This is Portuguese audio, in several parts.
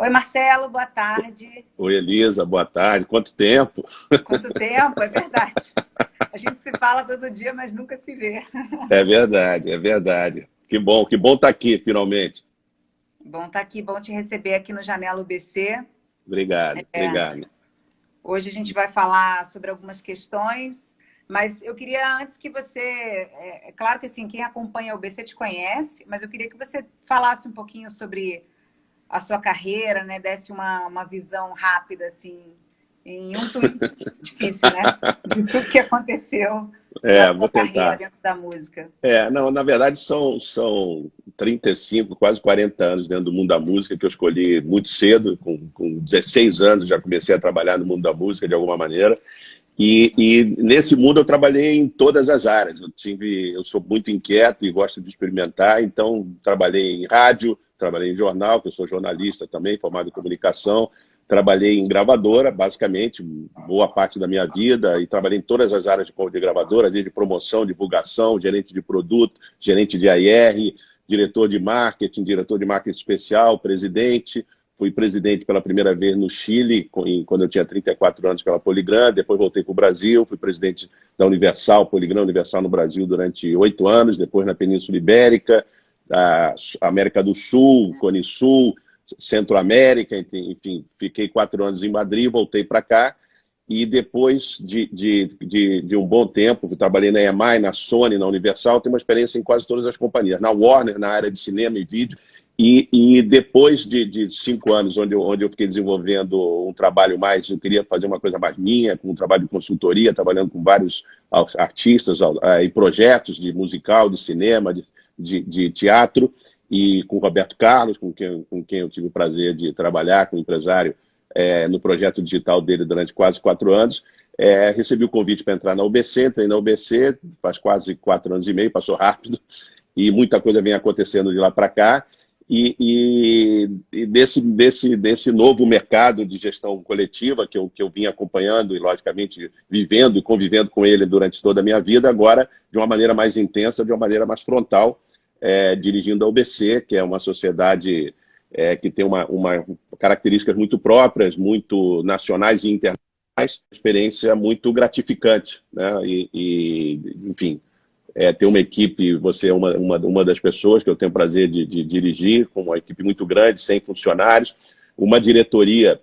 Oi, Marcelo, boa tarde. Oi, Elisa, boa tarde. Quanto tempo? Quanto tempo, é verdade. A gente se fala todo dia, mas nunca se vê. É verdade, é verdade. Que bom estar aqui, finalmente. Bom estar aqui, bom te receber aqui no Janela UBC. Obrigado, obrigado. Hoje a gente vai falar sobre algumas questões, mas eu queria, antes que você... É claro que assim, quem acompanha a UBC te conhece, mas eu queria que você falasse um pouquinho sobre a sua carreira, né? Desse uma visão rápida, assim, em um tweet, difícil, né? De tudo que aconteceu na Vou sua carreira tentar. dentro da música. Não, na verdade são 35, quase 40 anos dentro do mundo da música que eu escolhi muito cedo, com 16 anos já comecei a trabalhar no mundo da música de alguma maneira. E nesse mundo eu trabalhei em todas as áreas. Eu sou muito inquieto e gosto de experimentar, então trabalhei em rádio, trabalhei em jornal, que eu sou jornalista também, formado em comunicação, trabalhei em gravadora, basicamente, boa parte da minha vida, e trabalhei em todas as áreas de gravadora, desde promoção, divulgação, gerente de produto, gerente de AR, diretor de marketing especial, presidente. Fui presidente pela primeira vez no Chile, quando eu tinha 34 anos pela Poligram, depois voltei para o Brasil, fui presidente da Universal, Poligram Universal no Brasil durante 8 anos, depois na Península Ibérica, a América do Sul, Cone Sul, Centro-América, enfim, fiquei 4 anos em Madrid, voltei para cá, e depois de um bom tempo, trabalhei na EMI, na Sony, na Universal, tenho uma experiência em quase todas as companhias, na Warner, na área de cinema e vídeo, e depois de 5 anos, onde eu fiquei desenvolvendo um trabalho mais, eu queria fazer uma coisa mais minha, com um trabalho de consultoria, trabalhando com vários artistas e projetos de musical, de cinema, de teatro, e com o Roberto Carlos, com quem eu tive o prazer de trabalhar, com o empresário, no projeto digital dele durante quase 4 anos. Recebi o convite para entrar na UBC, entrei na UBC, faz quase 4 anos e meio, passou rápido, e muita coisa vem acontecendo de lá para cá. E desse novo mercado de gestão coletiva que eu vim acompanhando e, logicamente, vivendo e convivendo com ele durante toda a minha vida, agora de uma maneira mais intensa, de uma maneira mais frontal, dirigindo a UBC, que é uma sociedade que tem uma características muito próprias, muito nacionais e internacionais, experiência muito gratificante, né? Enfim, ter uma equipe, você é uma das pessoas que eu tenho o prazer de dirigir, com uma equipe muito grande, 100 funcionários, uma diretoria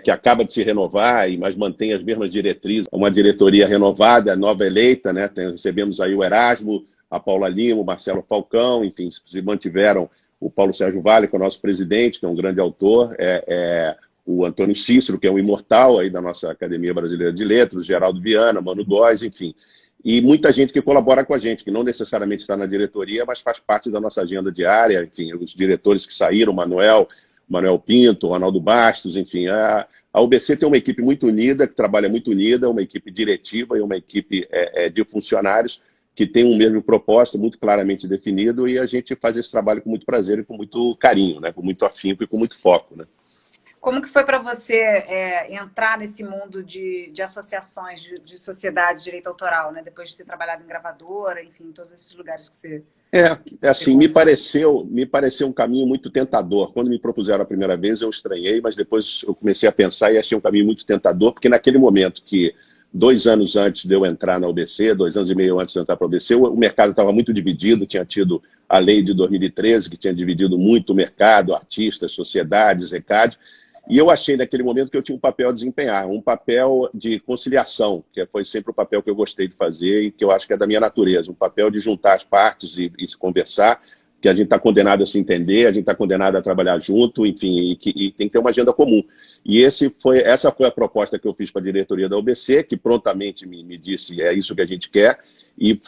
que acaba de se renovar, mas mantém as mesmas diretrizes, uma diretoria renovada, nova eleita, né? Recebemos aí o Erasmo, a Paula Lima, o Marcelo Falcão, enfim, se mantiveram o Paulo Sérgio Vale, que é o nosso presidente, que é um grande autor, o Antônio Cícero, que é um imortal aí da nossa Academia Brasileira de Letras, Geraldo Viana, Mano Góes, enfim. E muita gente que colabora com a gente, que não necessariamente está na diretoria, mas faz parte da nossa agenda diária, enfim, os diretores que saíram, Manuel Pinto, Ronaldo Bastos, enfim. A UBC tem uma equipe muito unida, que trabalha muito unida, uma equipe diretiva e uma equipe de funcionários que tem um mesmo propósito muito claramente definido, e a gente faz esse trabalho com muito prazer e com muito carinho, né? Com muito afinco e com muito foco, né? Como que foi para você entrar nesse mundo de associações, de sociedade de direito autoral, né? Depois de ter trabalhado em gravadora, enfim, em todos esses lugares que você... Assim, me pareceu um caminho muito tentador. Quando me propuseram a primeira vez, eu estranhei, mas depois eu comecei a pensar e achei um caminho muito tentador, porque naquele momento que 2 anos antes de eu entrar na UBC, 2 anos e meio antes de eu entrar para a UBC, o mercado estava muito dividido, tinha tido a lei de 2013, que tinha dividido muito o mercado, artistas, sociedades, ECAD, e eu achei naquele momento que eu tinha um papel a desempenhar, um papel de conciliação, que foi sempre o papel que eu gostei de fazer e que eu acho que é da minha natureza, um papel de juntar as partes e se conversar, que a gente está condenado a se entender, a gente está condenado a trabalhar junto, enfim, e tem que ter uma agenda comum. E essa foi a proposta que eu fiz para a diretoria da UBC, que prontamente me disse, é isso que a gente quer, e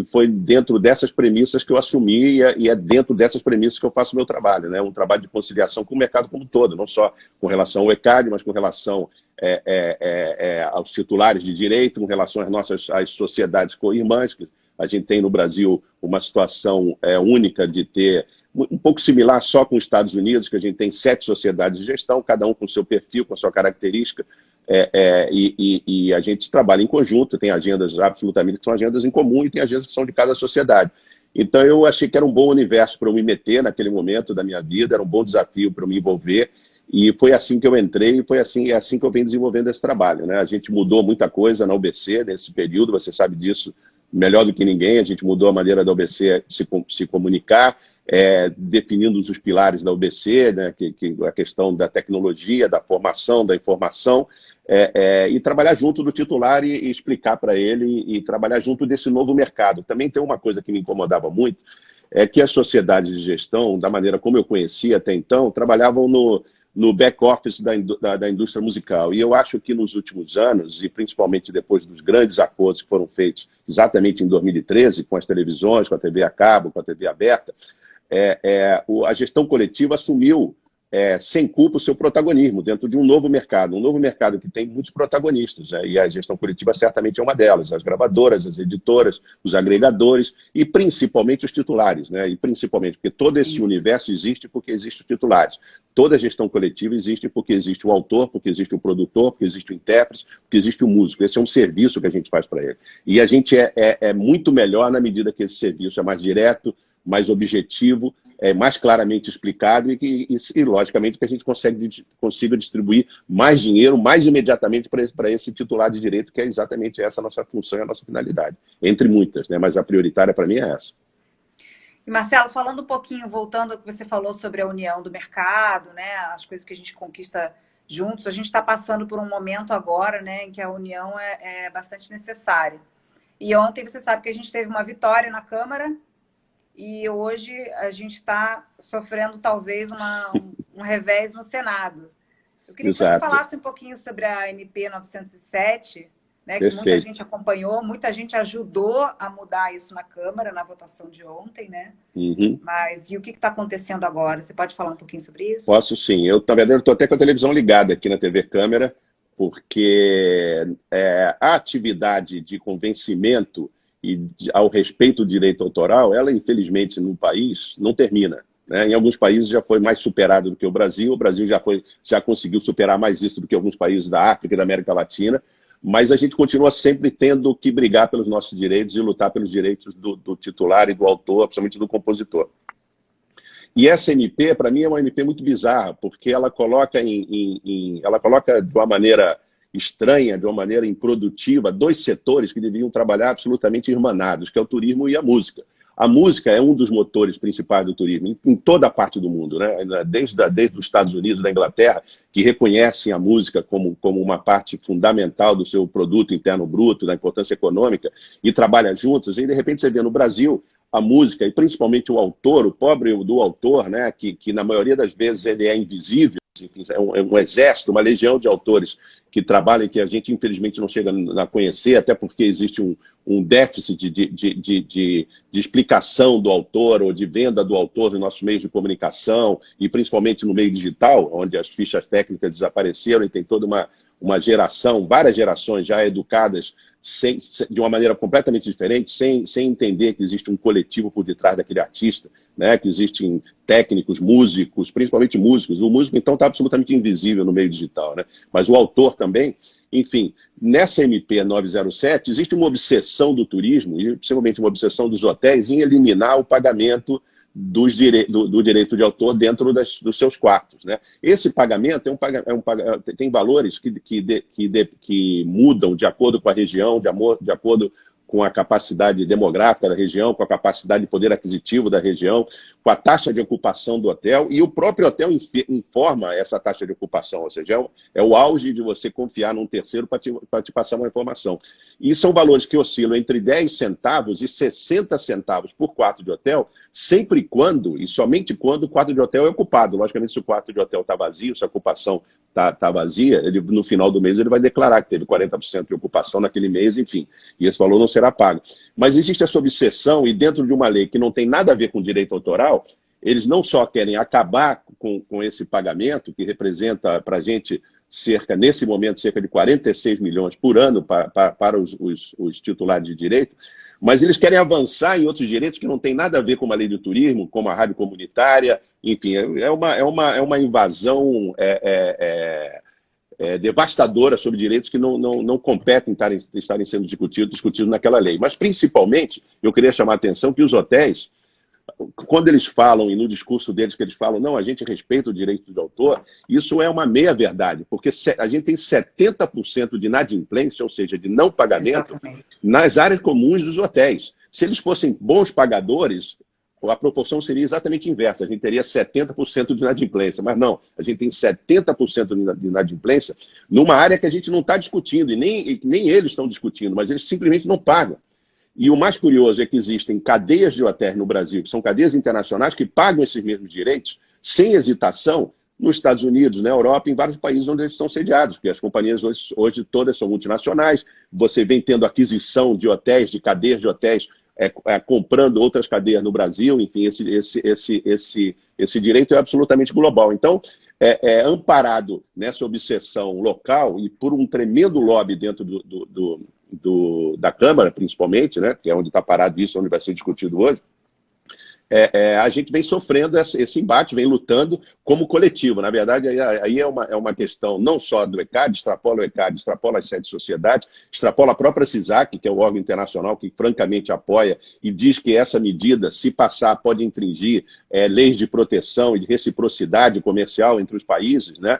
foi dentro dessas premissas que eu assumi, e é dentro dessas premissas que eu faço o meu trabalho, né? Um trabalho de conciliação com o mercado como um todo, não só com relação ao ECAD, mas com relação aos titulares de direito, com relação às sociedades co-irmãs, que a gente tem no Brasil uma situação única de ter, um pouco similar só com os Estados Unidos, que a gente tem 7 sociedades de gestão, cada um com o seu perfil, com a sua característica, e a gente trabalha em conjunto, tem agendas absolutamente que são agendas em comum e tem agendas que são de cada sociedade. Então eu achei que era um bom universo para eu me meter naquele momento da minha vida, era um bom desafio para eu me envolver, E foi assim que eu entrei, e é assim que eu venho desenvolvendo esse trabalho, né? A gente mudou muita coisa na UBC nesse período, você sabe disso melhor do que ninguém. A gente mudou a maneira da UBC se comunicar, definindo os pilares da UBC, né? A questão da tecnologia, da formação, da informação, e trabalhar junto do titular e explicar para ele e trabalhar junto desse novo mercado. Também tem uma coisa que me incomodava muito, é que as sociedades de gestão, da maneira como eu conhecia até então, trabalhavam no back-office da indústria musical. E eu acho que nos últimos anos, e principalmente depois dos grandes acordos que foram feitos exatamente em 2013, com as televisões, com a TV a cabo, com a TV aberta, a gestão coletiva assumiu, sem culpa, o seu protagonismo dentro de um novo mercado que tem muitos protagonistas, né? E a gestão coletiva certamente é uma delas, as gravadoras, as editoras, os agregadores e principalmente os titulares, né? E principalmente porque todo esse universo existe porque existem os titulares. Toda a gestão coletiva existe porque existe o autor, porque existe o produtor, porque existe o intérprete, porque existe o músico. Esse é um serviço que a gente faz para ele. E a gente é muito melhor na medida que esse serviço é mais direto, mais objetivo, mais claramente explicado e logicamente, que a gente consiga distribuir mais dinheiro, mais imediatamente para esse titular de direito, que é exatamente essa a nossa função e a nossa finalidade. Entre muitas, né? Mas a prioritária para mim é essa. E Marcelo, falando um pouquinho, voltando ao que você falou sobre a união do mercado, né? As coisas que a gente conquista juntos, a gente está passando por um momento agora, né, em que a união é bastante necessária. E ontem você sabe que a gente teve uma vitória na Câmara, e hoje a gente está sofrendo talvez um revés no Senado. Eu queria que você falasse um pouquinho sobre a MP 907, né, que muita gente acompanhou, muita gente ajudou a mudar isso na Câmara, na votação de ontem, né? Mas e o que está acontecendo agora? Você pode falar um pouquinho sobre isso? Posso sim. Eu, na verdade, estou até com a televisão ligada aqui na TV Câmara, porque a atividade de convencimento ao respeito do direito autoral, ela, infelizmente, no país, não termina, né? Em alguns países já foi mais superado do que o Brasil já conseguiu superar mais isso do que alguns países da África e da América Latina, mas a gente continua sempre tendo que brigar pelos nossos direitos e lutar pelos direitos do titular e do autor, principalmente do compositor. E essa MP, para mim, é uma MP muito bizarra, porque ela coloca ela coloca de uma maneira estranha, de uma maneira improdutiva, dois setores que deviam trabalhar absolutamente irmanados, que é o turismo e a música. A música é um dos motores principais do turismo, em toda a parte do mundo, né? Desde os Estados Unidos, da Inglaterra, que reconhecem a música como uma parte fundamental do seu produto interno bruto, da importância econômica, e trabalham juntos. E, de repente, você vê no Brasil a música, e principalmente o autor, o pobre do autor, né? Que na maioria das vezes ele é invisível, enfim, é um exército, uma legião de autores que trabalham e que a gente, infelizmente, não chega a conhecer, até porque existe um déficit de explicação do autor ou de venda do autor nos nossos meios de comunicação e principalmente no meio digital, onde as fichas técnicas desapareceram e tem toda uma geração, várias gerações já educadas de uma maneira completamente diferente, sem entender que existe um coletivo por detrás daquele artista, né? Que existem técnicos, músicos, principalmente músicos. O músico, então, está absolutamente invisível no meio digital, né? Mas o autor também. Enfim, nessa MP 907 existe uma obsessão do turismo e principalmente uma obsessão dos hotéis em eliminar o pagamento do direito de autor dentro dos seus quartos, né? Esse pagamento tem valores que mudam de acordo com a região, de acordo com a capacidade demográfica da região, com a capacidade de poder aquisitivo da região, com a taxa de ocupação do hotel, e o próprio hotel informa essa taxa de ocupação, ou seja, é o auge de você confiar num terceiro para te passar uma informação. E são valores que oscilam entre 10 centavos e 60 centavos por quarto de hotel, sempre quando, e somente quando, o quarto de hotel é ocupado. Logicamente, se o quarto de hotel está vazio, se a ocupação está vazia, no final do mês ele vai declarar que teve 40% de ocupação naquele mês, enfim, e esse valor não será pago. Mas existe essa obsessão, e dentro de uma lei que não tem nada a ver com direito autoral, eles não só querem acabar com esse pagamento, que representa para a gente nesse momento, cerca de 46 milhões por ano para os titulares de direito, mas eles querem avançar em outros direitos que não tem nada a ver com a lei do turismo, como a rádio comunitária, enfim, é uma invasão devastadora sobre direitos que não competem estarem sendo discutidos naquela lei. Mas, principalmente, eu queria chamar a atenção que os hotéis quando eles falam, e no discurso deles que eles falam, não, a gente respeita o direito de autor, isso é uma meia-verdade, porque a gente tem 70% de inadimplência, ou seja, de não pagamento, exatamente, nas áreas comuns dos hotéis. Se eles fossem bons pagadores, a proporção seria exatamente inversa, a gente teria 70% de inadimplência, mas não, a gente tem 70% de inadimplência numa área que a gente não está discutindo, e nem eles estão discutindo, mas eles simplesmente não pagam. E o mais curioso é que existem cadeias de hotéis no Brasil, que são cadeias internacionais, que pagam esses mesmos direitos, sem hesitação, nos Estados Unidos, na Europa, em vários países onde eles estão sediados, porque as companhias hoje todas são multinacionais, você vem tendo aquisição de hotéis, de cadeias de hotéis, comprando outras cadeias no Brasil, enfim, esse direito é absolutamente global. Então, amparado nessa obsessão local e por um tremendo lobby dentro da Câmara, principalmente, né, que é onde está parado isso, onde vai ser discutido hoje, a gente vem sofrendo esse embate, vem lutando como coletivo. Na verdade, aí é uma questão não só do ECAD, extrapola o ECAD, extrapola as 7 sociedades, extrapola a própria CISAC, que é o órgão internacional que francamente apoia e diz que essa medida, se passar, pode infringir leis de proteção e de reciprocidade comercial entre os países, né?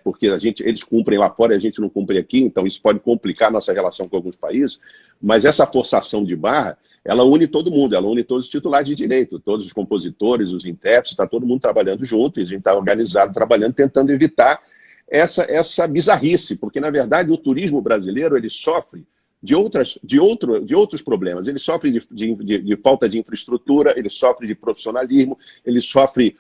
Porque eles cumprem lá fora e a gente não cumpre aqui, então isso pode complicar a nossa relação com alguns países, mas essa forçação de barra, ela une todo mundo, ela une todos os titulares de direito, todos os compositores, os intérpretes, está todo mundo trabalhando junto, e a gente está organizado, trabalhando, tentando evitar essa bizarrice, porque, na verdade, o turismo brasileiro ele sofre de outros problemas. Ele sofre de falta de infraestrutura, ele sofre de profissionalismo, ele sofre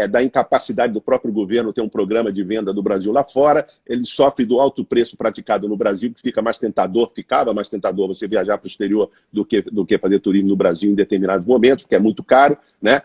da incapacidade do próprio governo ter um programa de venda do Brasil lá fora, ele sofre do alto preço praticado no Brasil, que ficava mais tentador você viajar para o exterior do que fazer turismo no Brasil em determinados momentos, porque é muito caro, né?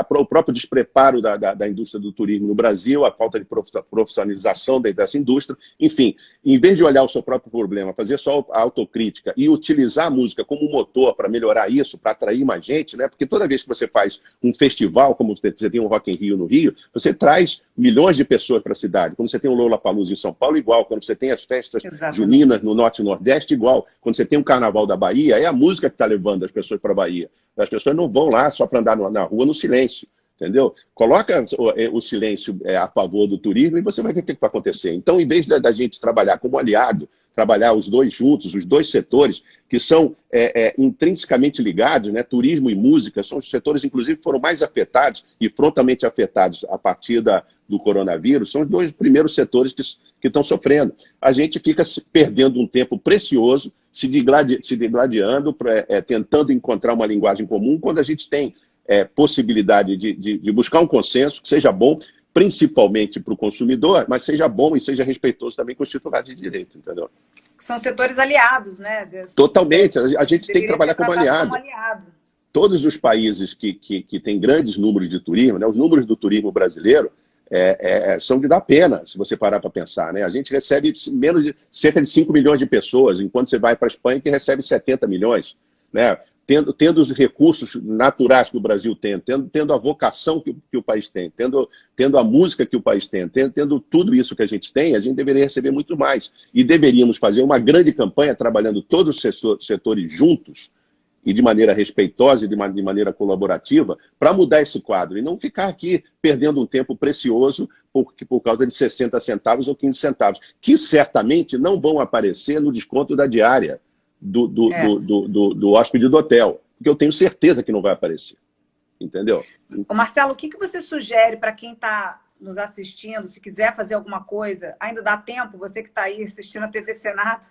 O próprio despreparo da indústria do turismo no Brasil, a falta de profissionalização dessa indústria, enfim, em vez de olhar o seu próprio problema, fazer só a autocrítica e utilizar a música como motor para melhorar isso, para atrair mais gente, né? Porque toda vez que você faz um festival, como você tem um Rock in Rio no Rio, você traz milhões de pessoas para a cidade. Quando você tem o Lollapalooza em São Paulo, igual. Quando você tem as festas juninas no Norte e Nordeste, igual. Quando você tem o Carnaval da Bahia, é a música que está levando as pessoas para a Bahia. As pessoas não vão lá só para andar na rua no silêncio. Entendeu? Coloca o silêncio a favor do turismo e você vai ver o que vai acontecer. Então, em vez da gente trabalhar como aliado, trabalhar os dois juntos, os dois setores, que são intrinsecamente ligados, né? Turismo e música, são os setores, inclusive, que foram mais afetados e frontalmente afetados a partir do coronavírus, são os dois primeiros setores que estão sofrendo. A gente fica perdendo um tempo precioso, se digladiando, tentando encontrar uma linguagem comum, quando a gente tem possibilidade de buscar um consenso que seja bom, principalmente para o consumidor, mas seja bom e seja respeitoso também com os titulares de direito, entendeu? São setores aliados, né? Totalmente, a gente tem que trabalhar como aliado. Todos os países que têm grandes números de turismo, né, os números do turismo brasileiro são de dar pena, se você parar para pensar, né? A gente recebe cerca de 5 milhões de pessoas, enquanto você vai para a Espanha que recebe 70 milhões, né? Tendo os recursos naturais que o Brasil tem, tendo a vocação que o país tem, tendo a música que o país tem, tendo tudo isso que a gente tem, a gente deveria receber muito mais. E deveríamos fazer uma grande campanha, trabalhando todos os setores juntos, e de maneira respeitosa e de maneira colaborativa, para mudar esse quadro. E não ficar aqui perdendo um tempo precioso por causa de 60 centavos ou 15 centavos, que certamente não vão aparecer no desconto da diária do hóspede do hotel, porque eu tenho certeza que não vai aparecer, entendeu? Ô Marcelo, o que você sugere para quem está nos assistindo, se quiser fazer alguma coisa, ainda dá tempo, você que está aí assistindo a TV Senado?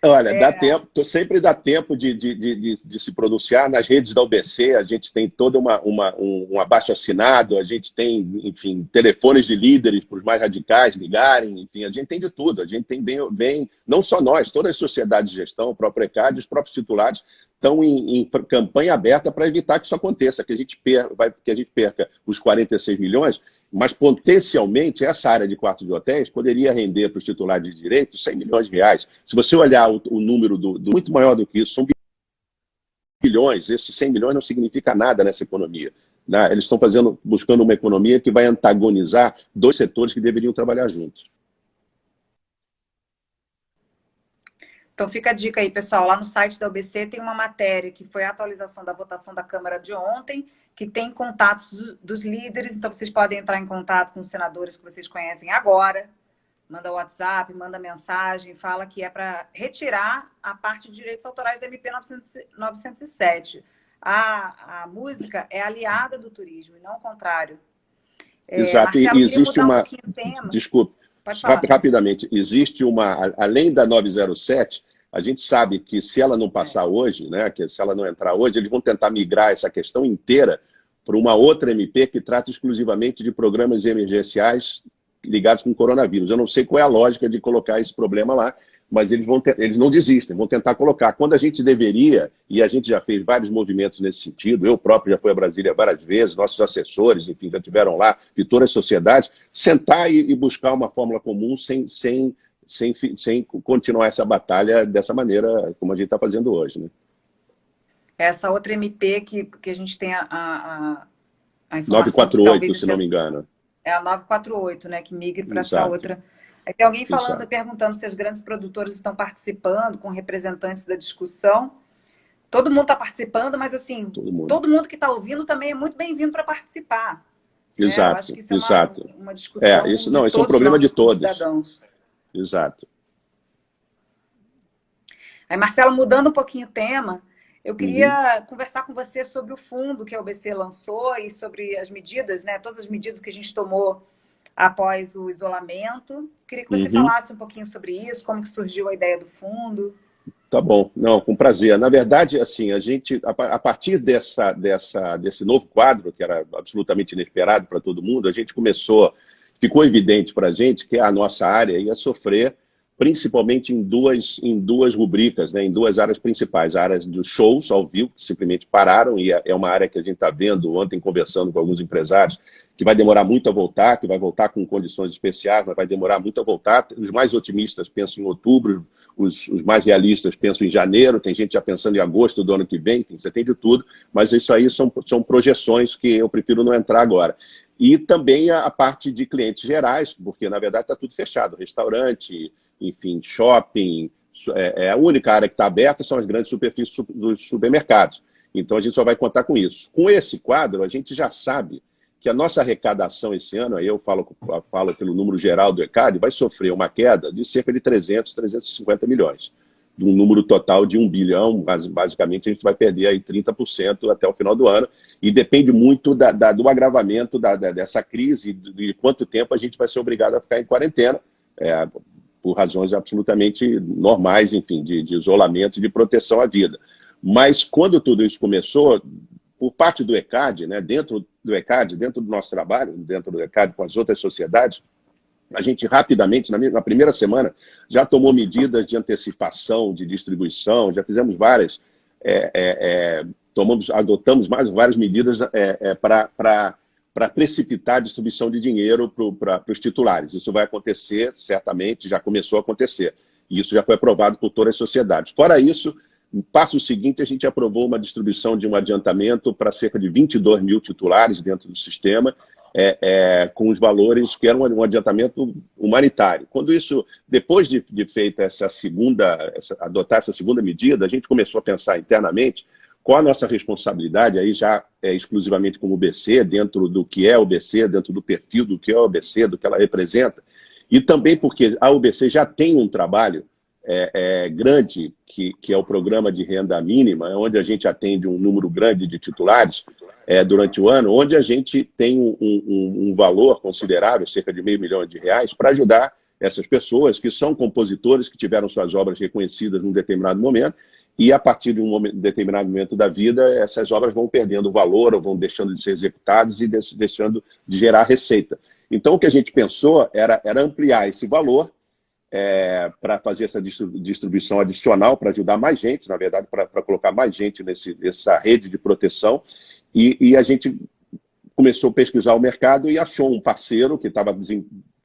Olha, dá tempo, sempre dá tempo de se pronunciar. Nas redes da UBC, a gente tem todo um abaixo-assinado, a gente tem, enfim, telefones de líderes para os mais radicais ligarem, enfim, a gente tem de tudo. A gente tem bem, não só nós, todas as sociedades de gestão, o próprio ECAD, os próprios titulares, estão em campanha aberta para evitar que isso aconteça, que a gente perca os 46 milhões, mas potencialmente essa área de quartos de hotéis poderia render para os titulares de direito 100 milhões de reais. Se você olhar o número muito maior do que isso, são bilhões, esses 100 milhões não significa nada nessa economia, né? Eles estão buscando uma economia que vai antagonizar dois setores que deveriam trabalhar juntos. Então fica a dica aí, pessoal, lá no site da UBC tem uma matéria que foi a atualização da votação da Câmara de ontem, que tem contatos dos líderes, então vocês podem entrar em contato com os senadores que vocês conhecem agora, manda WhatsApp, manda mensagem, fala que é para retirar a parte de direitos autorais da MP 907. A música é aliada do turismo, e não o contrário. Exato, Marcelo, e existe mudar uma... um pouquinho o tema. Desculpe, rapidamente, existe uma... Além da 907, a gente sabe que se ela não passar hoje, né, que se ela não entrar hoje, eles vão tentar migrar essa questão inteira para uma outra MP que trata exclusivamente de programas emergenciais ligados com o coronavírus. Eu não sei qual é a lógica de colocar esse problema lá, mas eles não desistem, vão tentar colocar. Quando a gente deveria, e a gente já fez vários movimentos nesse sentido, eu próprio já fui a Brasília várias vezes, nossos assessores, enfim, já estiveram lá, de todas as sociedades, sentar e buscar uma fórmula comum sem continuar essa batalha dessa maneira como a gente está fazendo hoje, né? Essa outra MP que a gente tem a informação 948, se não me engano. É a 948, né? Que migre para essa outra. Aí tem alguém falando, perguntando se as grandes produtoras estão participando com representantes da discussão. Todo mundo está participando, mas assim, todo mundo que está ouvindo também é muito bem-vindo para participar. Exato, eu acho que isso é uma discussão isso é um problema de todos. Cidadãos. Exato. Aí, Marcelo, mudando um pouquinho o tema, eu queria conversar com você sobre o fundo que a UBC lançou e sobre as medidas, né? Todas as medidas que a gente tomou após o isolamento. Queria que você falasse um pouquinho sobre isso, como que surgiu a ideia do fundo. Tá bom, não, com prazer. Na verdade, assim, a gente, a partir desse novo quadro, que era absolutamente inesperado para todo mundo, a gente ficou evidente para a gente que a nossa área ia sofrer principalmente em duas rubricas, né, em duas áreas principais. A área dos shows ao vivo, que simplesmente pararam, e é uma área que a gente está vendo ontem, conversando com alguns empresários, que vai demorar muito a voltar, que vai voltar com condições especiais, mas vai demorar muito a voltar. Os mais otimistas pensam em outubro, os mais realistas pensam em janeiro, tem gente já pensando em agosto do ano que vem, você tem de tudo, mas isso aí são projeções que eu prefiro não entrar agora. E também a parte de clientes gerais, porque, na verdade, está tudo fechado, restaurante, enfim, shopping, a única área que está aberta são as grandes superfícies dos supermercados. Então, a gente só vai contar com isso. Com esse quadro, a gente já sabe que a nossa arrecadação esse ano, aí eu falo pelo número geral do ECAD, vai sofrer uma queda de cerca de 350 milhões. De um número total de 1 bilhão, mas basicamente a gente vai perder aí 30% até o final do ano, e depende muito do agravamento dessa crise, de quanto tempo a gente vai ser obrigado a ficar em quarentena, por razões absolutamente normais, enfim, de isolamento e de proteção à vida. Mas quando tudo isso começou, por parte do ECAD, né, dentro do ECAD, dentro do nosso trabalho, dentro do ECAD com as outras sociedades, a gente rapidamente, na primeira semana, já tomou medidas de antecipação, de distribuição, já fizemos várias, adotamos várias medidas para precipitar a distribuição de dinheiro para os titulares. Isso vai acontecer, certamente, já começou a acontecer. E isso já foi aprovado por todas as sociedades. Fora isso, no passo seguinte, a gente aprovou uma distribuição de um adiantamento para cerca de 22 mil titulares dentro do sistema, com os valores que eram um adiantamento humanitário. Quando isso, depois de feita adotar essa segunda medida, a gente começou a pensar internamente qual a nossa responsabilidade, aí já exclusivamente como UBC, dentro do que é a UBC, dentro do perfil do que é a UBC, do que ela representa, e também porque a UBC já tem um trabalho grande, que é o programa de renda mínima, onde a gente atende um número grande de titulares durante o ano, onde a gente tem um valor considerável, cerca de R$500 milhões, para ajudar essas pessoas que são compositores, que tiveram suas obras reconhecidas num determinado momento, e a partir de um determinado momento da vida, essas obras vão perdendo valor, ou vão deixando de ser executadas e deixando de gerar receita. Então, o que a gente pensou era ampliar esse valor para fazer essa distribuição adicional, para ajudar mais gente, na verdade, para colocar mais gente nessa rede de proteção. E a gente começou a pesquisar o mercado e achou um parceiro que estava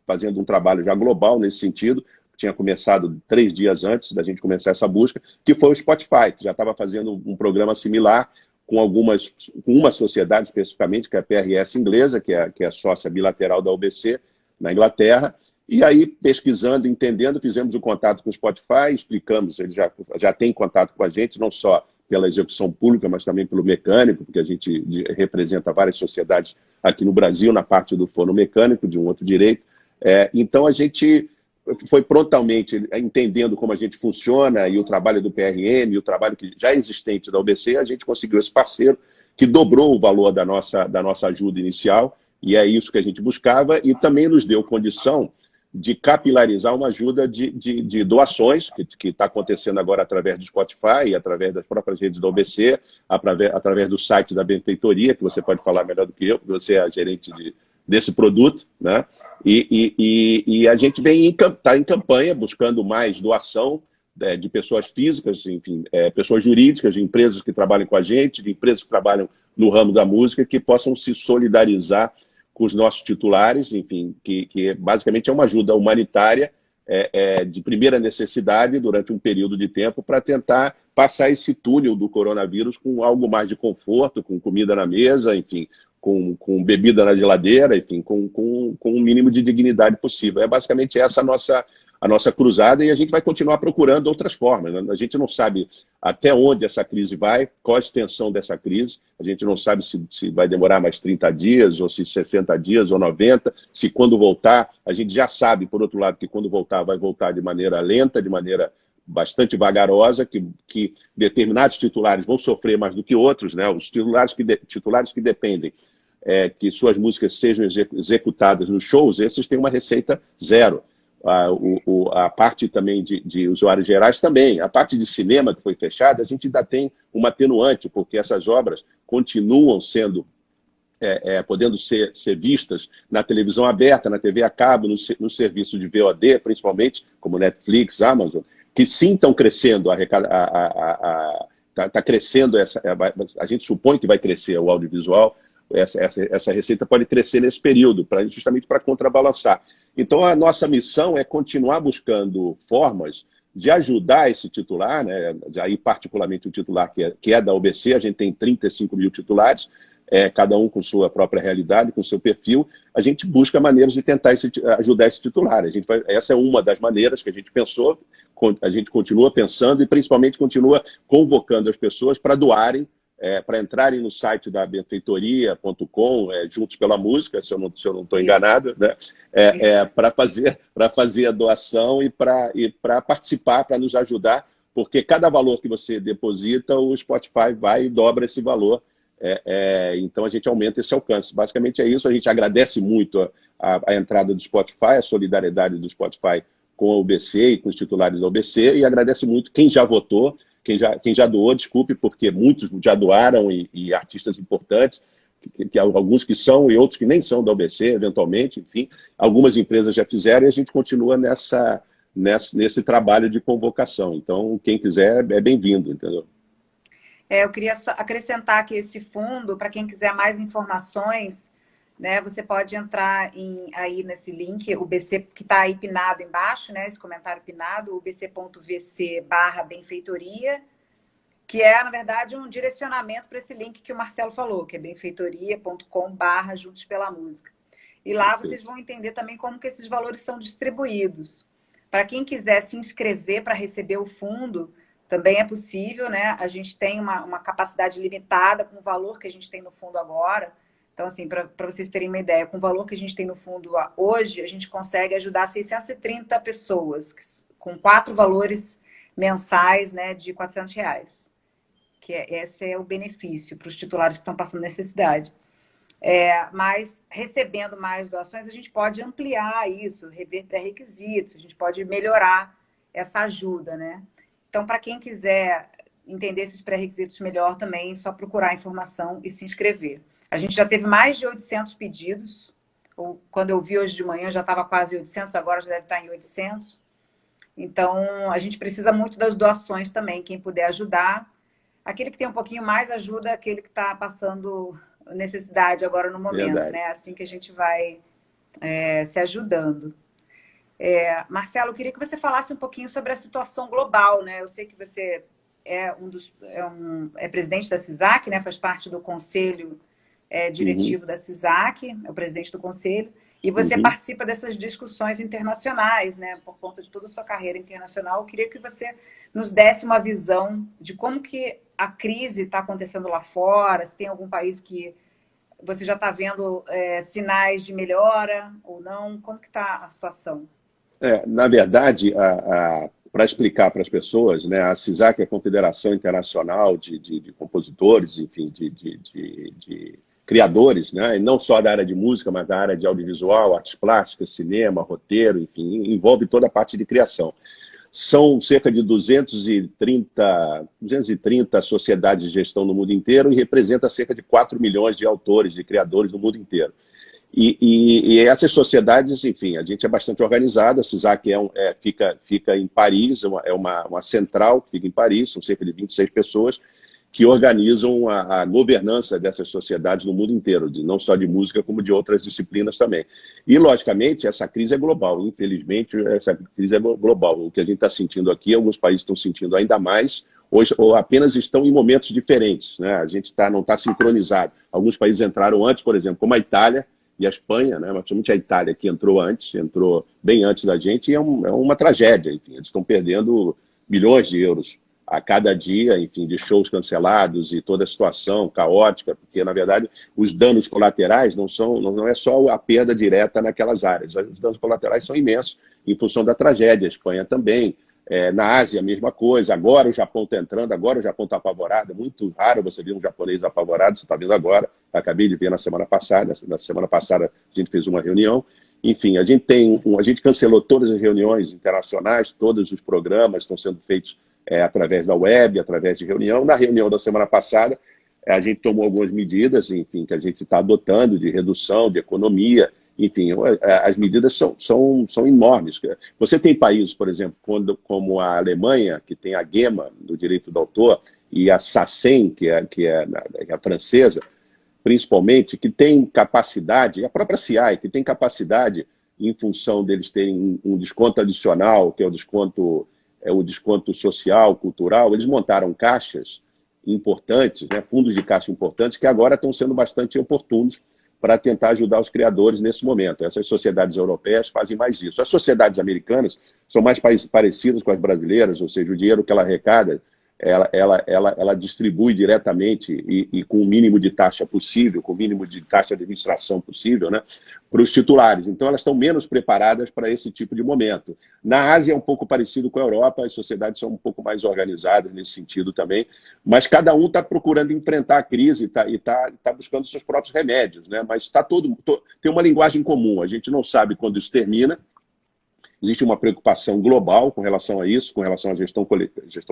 fazendo um trabalho já global nesse sentido, tinha começado 3 dias antes da gente começar essa busca, que foi o Spotify, que já estava fazendo um programa similar com uma sociedade especificamente, que é a PRS inglesa, que é a sócia bilateral da UBC na Inglaterra, E aí, pesquisando, entendendo, fizemos o contato com o Spotify, explicamos, ele já tem contato com a gente, não só pela execução pública, mas também pelo mecânico, porque a gente representa várias sociedades aqui no Brasil, na parte do fono mecânico, de um outro direito. Então, a gente foi prontamente entendendo como a gente funciona e o trabalho do PRM, e o trabalho que já existente da OBC, a gente conseguiu esse parceiro que dobrou o valor da nossa ajuda inicial, e é isso que a gente buscava, e também nos deu condição de capilarizar uma ajuda de doações, que está acontecendo agora através do Spotify, através das próprias redes da OBC, através do site da Benfeitoria, que você pode falar melhor do que eu, porque você é a gerente desse produto, né? E a gente está em campanha buscando mais doação de pessoas físicas, enfim, pessoas jurídicas, de empresas que trabalham com a gente, de empresas que trabalham no ramo da música, que possam se solidarizar com os nossos titulares, enfim, que basicamente é uma ajuda humanitária de primeira necessidade durante um período de tempo para tentar passar esse túnel do coronavírus com algo mais de conforto, com comida na mesa, enfim, com bebida na geladeira, enfim, com o mínimo de dignidade possível. É basicamente essa a nossa cruzada, e a gente vai continuar procurando outras formas, né? A gente não sabe até onde essa crise vai, qual a extensão dessa crise, a gente não sabe se vai demorar mais 30 dias, ou se 60 dias, ou 90, se quando voltar, a gente já sabe, por outro lado, que quando voltar, vai voltar de maneira lenta, de maneira bastante vagarosa, que determinados titulares vão sofrer mais do que outros, né? Os titulares que dependem que suas músicas sejam executadas nos shows, esses têm uma receita zero. A parte também de usuários gerais também. A parte de cinema que foi fechada, a gente ainda tem uma atenuante, porque essas obras continuam sendo, podendo ser vistas na televisão aberta, na TV a cabo, no serviço de VOD, principalmente, como Netflix, Amazon, que sim estão crescendo, está crescendo, a gente supõe que vai crescer o audiovisual, essa receita pode crescer nesse período, justamente para contrabalançar. Então, a nossa missão é continuar buscando formas de ajudar esse titular, né? Aí, particularmente o titular que é da OBC, a gente tem 35 mil titulares, cada um com sua própria realidade, com seu perfil. A gente busca maneiras de tentar ajudar esse titular. Essa é uma das maneiras que a gente pensou, a gente continua pensando e principalmente continua convocando as pessoas para doarem, para entrarem no site da benfeitoria.com, Juntos pela Música, se eu não estou enganado, né? Para fazer a doação e para participar, para nos ajudar, porque cada valor que você deposita, o Spotify vai e dobra esse valor. Então a gente aumenta esse alcance. Basicamente é isso, a gente agradece muito a entrada do Spotify, a solidariedade do Spotify com a OBC e com os titulares da OBC, e agradece muito quem já votou, quem já doou, desculpe, porque muitos já doaram e artistas importantes, que alguns que são e outros que nem são da OBC, eventualmente, enfim, algumas empresas já fizeram e a gente continua nesse trabalho de convocação. Então, quem quiser é bem-vindo, entendeu? Eu queria só acrescentar que esse fundo, para quem quiser mais informações, né, você pode entrar aí nesse link, o BC, que está aí pinado embaixo, né, esse comentário pinado, o bc.vc/benfeitoria, que é, na verdade, um direcionamento para esse link que o Marcelo falou, que é benfeitoria.com/Juntos pela Música. E lá vocês vão entender também como que esses valores são distribuídos. Para quem quiser se inscrever para receber o fundo, também é possível, né? A gente tem uma capacidade limitada com o valor que a gente tem no fundo agora. Então, assim, para vocês terem uma ideia, com o valor que a gente tem no fundo hoje, a gente consegue ajudar 630 pessoas, com 4 valores mensais, né, de R$ 400. Esse é o benefício para os titulares que estão passando necessidade. Mas recebendo mais doações, a gente pode ampliar isso, rever pré-requisitos, a gente pode melhorar essa ajuda, né? Então, para quem quiser entender esses pré-requisitos melhor também, é só procurar a informação e se inscrever. A gente já teve mais de 800 pedidos. Quando eu vi hoje de manhã, já estava quase 800, agora já deve estar em 800. Então, a gente precisa muito das doações também. Quem puder ajudar. Aquele que tem um pouquinho mais ajuda aquele que está passando necessidade agora no momento. Verdade. Né? Assim que a gente vai se ajudando. Marcelo, eu queria que você falasse um pouquinho sobre a situação global, né? Eu sei que você é presidente da CISAC, né? Faz parte do conselho diretivo da CISAC, é o presidente do conselho. E você participa dessas discussões internacionais, né? Por conta de toda a sua carreira internacional. Eu queria que você nos desse uma visão de como que a crise está acontecendo lá fora, se tem algum país que você já está vendo sinais de melhora ou não, como que está a situação? Na verdade, para explicar para as pessoas, né, a CISAC é a Confederação Internacional de Compositores, enfim, de criadores, né, e não só da área de música, mas da área de audiovisual, artes plásticas, cinema, roteiro, enfim, envolve toda a parte de criação. São cerca de 230 sociedades de gestão no mundo inteiro e representa cerca de 4 milhões de autores, de criadores no mundo inteiro. E essas sociedades, enfim, a gente é bastante organizado. A CISAC fica em Paris, é uma central que fica em Paris, são cerca de 26 pessoas que organizam a governança dessas sociedades no mundo inteiro, não só de música, como de outras disciplinas também. E, logicamente, essa crise é global. Infelizmente, essa crise é global. O que a gente está sentindo aqui, alguns países estão sentindo ainda mais, ou apenas estão em momentos diferentes, né? A gente não está sincronizado. Alguns países entraram antes, por exemplo, como a Itália e a Espanha, né? Mas principalmente a Itália, que entrou bem antes da gente, e é uma tragédia. Enfim, eles estão perdendo milhões de euros a cada dia, enfim, de shows cancelados e toda a situação caótica, porque, na verdade, os danos colaterais não é só a perda direta naquelas áreas. Os danos colaterais são imensos em função da tragédia. A Espanha também. Na Ásia, a mesma coisa. Agora o Japão está entrando, agora o Japão está apavorado. É muito raro você ver um japonês apavorado, você está vendo agora. Acabei de ver na semana passada. Na semana passada a gente fez uma reunião. Enfim, a gente cancelou todas as reuniões internacionais, todos os programas estão sendo feitos através da web, através de reunião. Na reunião da semana passada, a gente tomou algumas medidas, enfim, que a gente está adotando de redução, de economia. Enfim, as medidas são enormes. Você tem países, por exemplo, como a Alemanha, que tem a GEMA, do direito do autor, e a SACEM, que é a francesa, principalmente, que tem capacidade, a própria CIAI, que tem capacidade, em função deles terem um desconto adicional, que é o desconto social, cultural, eles montaram caixas importantes, né, fundos de caixa importantes, que agora estão sendo bastante oportunos para tentar ajudar os criadores nesse momento. Essas sociedades europeias fazem mais isso. As sociedades americanas são mais parecidas com as brasileiras, ou seja, o dinheiro que ela arrecada, ela distribui diretamente e com o mínimo de taxa possível, com o mínimo de taxa de administração possível, né, para os titulares. Então, elas estão menos preparadas para esse tipo de momento. Na Ásia é um pouco parecido com a Europa, as sociedades são um pouco mais organizadas nesse sentido também, mas cada um está procurando enfrentar a crise e está buscando seus próprios remédios, né, mas tem uma linguagem comum. A gente não sabe quando isso termina. Existe uma preocupação global com relação a isso, com relação à gestão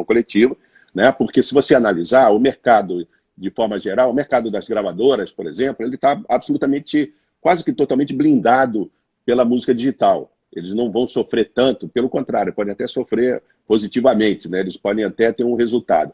coletiva, né? Porque se você analisar o mercado, de forma geral, o mercado das gravadoras, por exemplo, ele está absolutamente, quase que totalmente blindado pela música digital. Eles não vão sofrer tanto, pelo contrário, podem até sofrer positivamente, né? Eles podem até ter um resultado.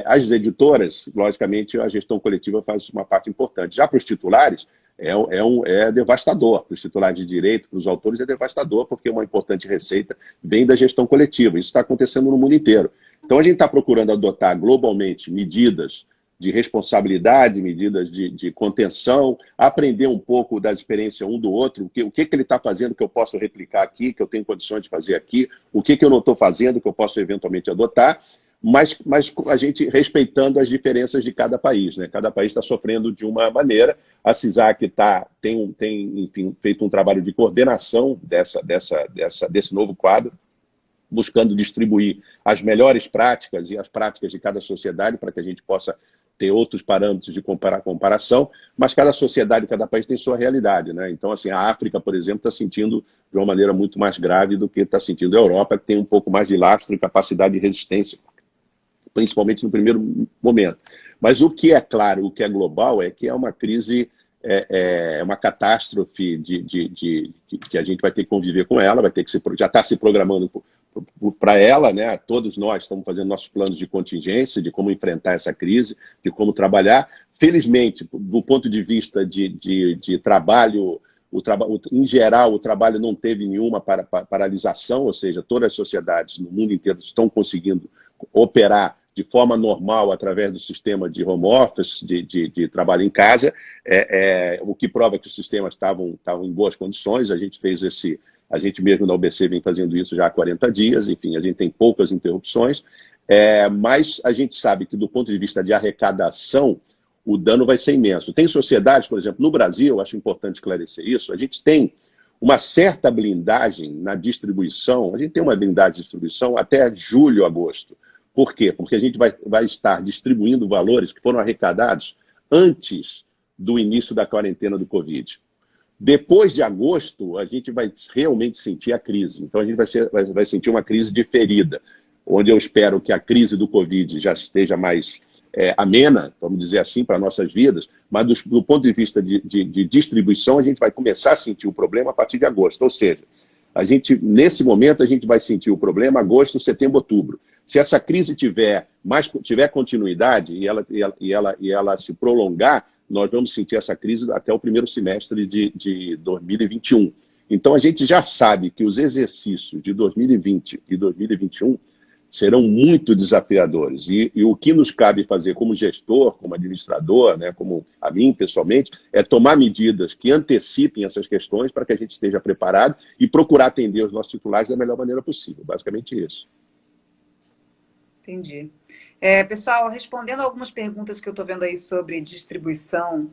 As editoras, logicamente, a gestão coletiva faz uma parte importante. Já para os titulares, é devastador. Para os titulares de direito, para os autores, é devastador, porque uma importante receita vem da gestão coletiva. Isso está acontecendo no mundo inteiro. Então, a gente está procurando adotar globalmente medidas de responsabilidade, medidas de contenção, aprender um pouco da experiência um do outro, o que ele está fazendo que eu posso replicar aqui, que eu tenho condições de fazer aqui, o que eu não estou fazendo que eu posso eventualmente adotar, mas a gente respeitando as diferenças de cada país, né? Cada país está sofrendo de uma maneira. A CISAC tem enfim, feito um trabalho de coordenação desse novo quadro, buscando distribuir as melhores práticas e as práticas de cada sociedade para que a gente possa ter outros parâmetros de comparação, mas cada sociedade, cada país tem sua realidade, né? Então, assim, a África, por exemplo, está sentindo de uma maneira muito mais grave do que está sentindo a Europa, que tem um pouco mais de lastro e capacidade de resistência, principalmente no primeiro momento. Mas o que é claro, o que é global, é que é uma crise, é uma catástrofe que a gente vai ter que conviver com ela, já está se programando para ela, né? Todos nós estamos fazendo nossos planos de contingência, de como enfrentar essa crise, de como trabalhar. Felizmente, do ponto de vista de trabalho, em geral, o trabalho não teve nenhuma paralisação, ou seja, todas as sociedades no mundo inteiro estão conseguindo operar de forma normal através do sistema de home office, de trabalho em casa, o que prova que os sistemas estavam em boas condições. A gente mesmo da UBC vem fazendo isso já há 40 dias, enfim, a gente tem poucas interrupções, mas a gente sabe que do ponto de vista de arrecadação, o dano vai ser imenso. Tem sociedades, por exemplo, no Brasil, acho importante esclarecer isso, a gente tem uma certa blindagem na distribuição, a gente tem uma blindagem de distribuição até julho, agosto. Por quê? Porque a gente vai estar distribuindo valores que foram arrecadados antes do início da quarentena do Covid. Depois de agosto, a gente vai realmente sentir a crise. Então, a gente vai sentir uma crise diferida, onde eu espero que a crise do Covid já esteja mais amena, vamos dizer assim, para nossas vidas, mas do ponto de vista de distribuição, a gente vai começar a sentir o problema a partir de agosto. Ou seja, nesse momento, a gente vai sentir o problema agosto, setembro, outubro. Se essa crise tiver continuidade e ela se prolongar, nós vamos sentir essa crise até o primeiro semestre de 2021. Então, a gente já sabe que os exercícios de 2020 e 2021 serão muito desafiadores. E o que nos cabe fazer como gestor, como administrador, né, como a mim pessoalmente, é tomar medidas que antecipem essas questões para que a gente esteja preparado e procurar atender os nossos titulares da melhor maneira possível. Basicamente isso. Entendi. Pessoal, respondendo algumas perguntas que eu estou vendo aí sobre distribuição